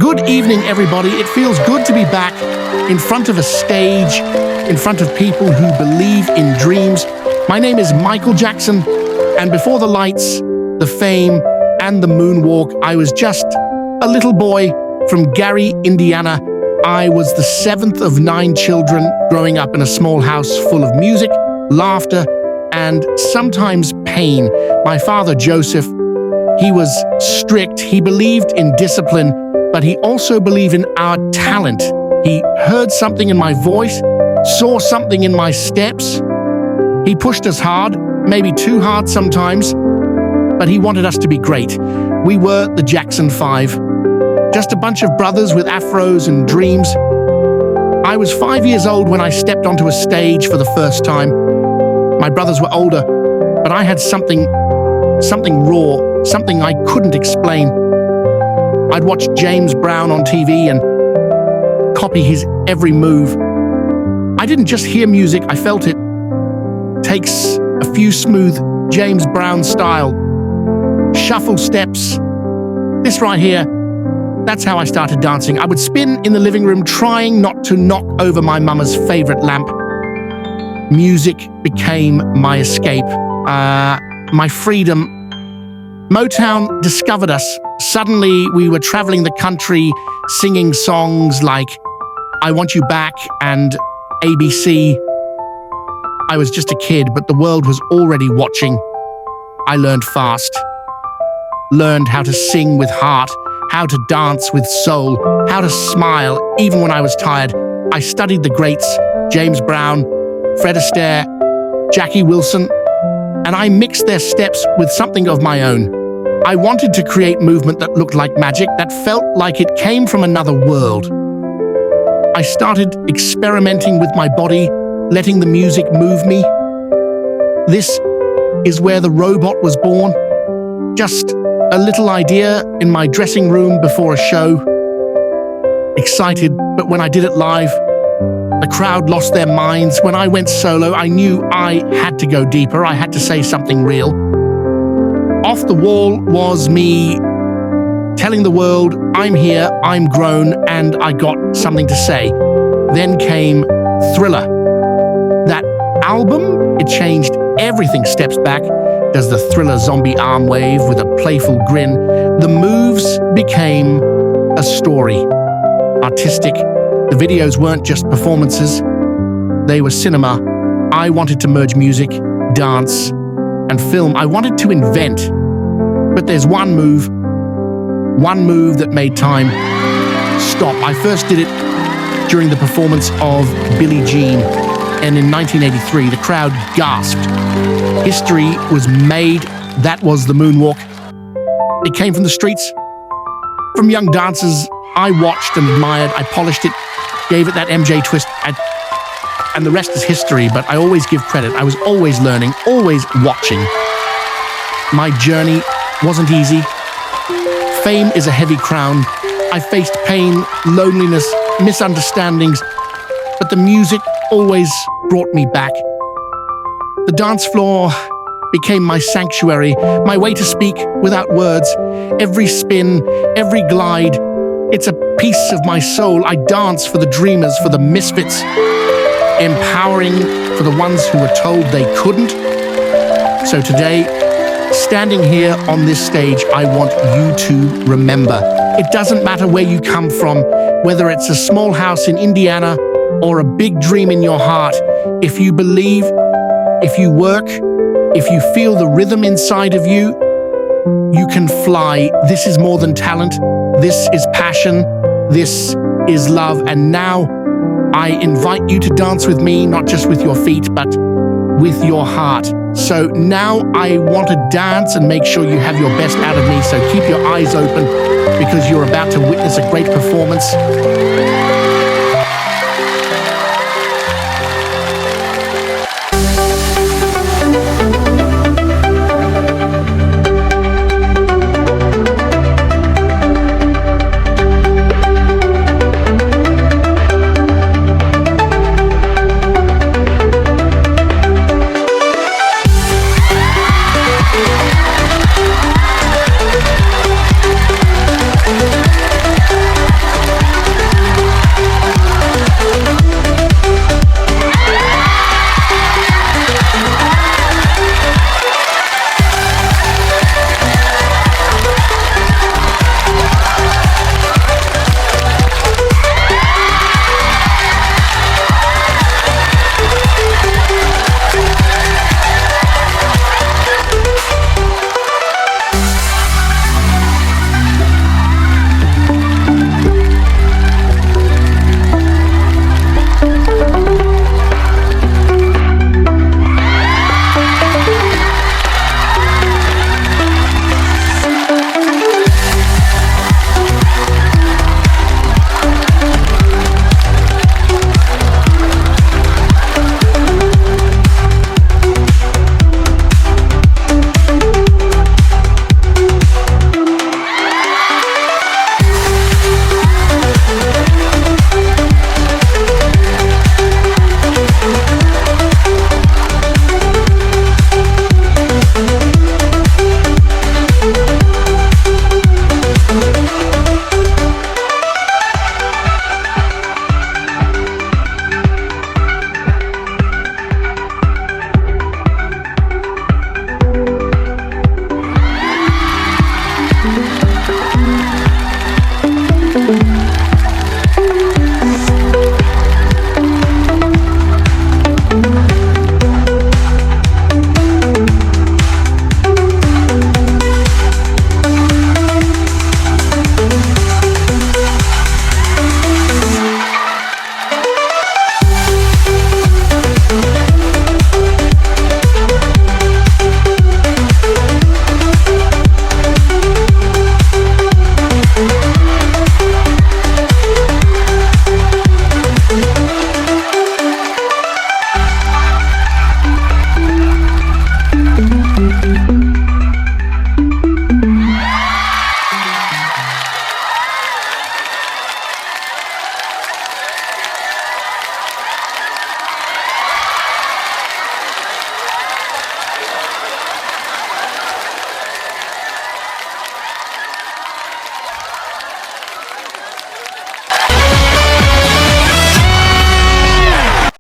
Good evening, everybody. It feels good to be back in front of a stage, in front of people who believe in dreams. My name is Michael Jackson, and before the lights, the fame, and the moonwalk, I was just a little boy from Gary, Indiana. I was the seventh of 9 children growing up in a small house full of music, laughter, and sometimes pain. My father, Joseph, he was strict. He believed in discipline, but he also believed in our talent. He heard something in my voice, saw something in my steps. He pushed us hard, maybe too hard sometimes, but he wanted us to be great. We were the Jackson 5, just a bunch of brothers with afros and dreams. I was 5 years old when I stepped onto a stage for the first time. My brothers were older, but I had something raw, something I couldn't explain. I'd watch James Brown on TV and copy his every move. I didn't just hear music, I felt it. Takes a few smooth James Brown style, shuffle steps. This right here, that's how I started dancing. I would spin in the living room, trying not to knock over my mama's favorite lamp. Music became my escape, my freedom. Motown discovered us. Suddenly, we were traveling the country, singing songs like I Want You Back and ABC. I was just a kid, but the world was already watching. I learned fast. Learned how to sing with heart, how to dance with soul, how to smile even when I was tired. I studied the greats, James Brown, Fred Astaire, Jackie Wilson, and I mixed their steps with something of my own. I wanted to create movement that looked like magic, that felt like it came from another world. I started experimenting with my body, letting the music move me. This is where the robot was born. Just a little idea in my dressing room before a show. Excited, but when I did it live, the crowd lost their minds. When I went solo, I knew I had to go deeper. I had to say something real. Off the wall was me telling the world, I'm here, I'm grown, and I got something to say. Then came Thriller. That album, it changed everything. Steps back, does the Thriller zombie arm wave with a playful grin. The moves became a story. Artistic. The videos weren't just performances, they were cinema. I wanted to merge music, dance, and film. I wanted to invent. But there's one move that made time stop. I first did it during the performance of Billie Jean, and in 1983, the crowd gasped. History was made. That was the moonwalk. It came from the streets, from young dancers. I watched and admired. I polished it, gave it that MJ twist, and the rest is history. But I always give credit. I was always learning, always watching. My journey wasn't easy. Fame is a heavy crown. I faced pain, loneliness, misunderstandings, but the music always brought me back. The dance floor became my sanctuary, my way to speak without words. Every spin, every glide, it's a piece of my soul. I dance for the dreamers, for the misfits, empowering for the ones who were told they couldn't. So today, standing here on this stage, I want you to remember. It doesn't matter where you come from, whether it's a small house in Indiana or a big dream in your heart. If you believe, if you work, if you feel the rhythm inside of you, you can fly. This is more than talent. This is passion. This is love. And now I invite you to dance with me, not just with your feet, but with your heart. So now I want to dance and make sure you have your best out of me. So keep your eyes open because you're about to witness a great performance.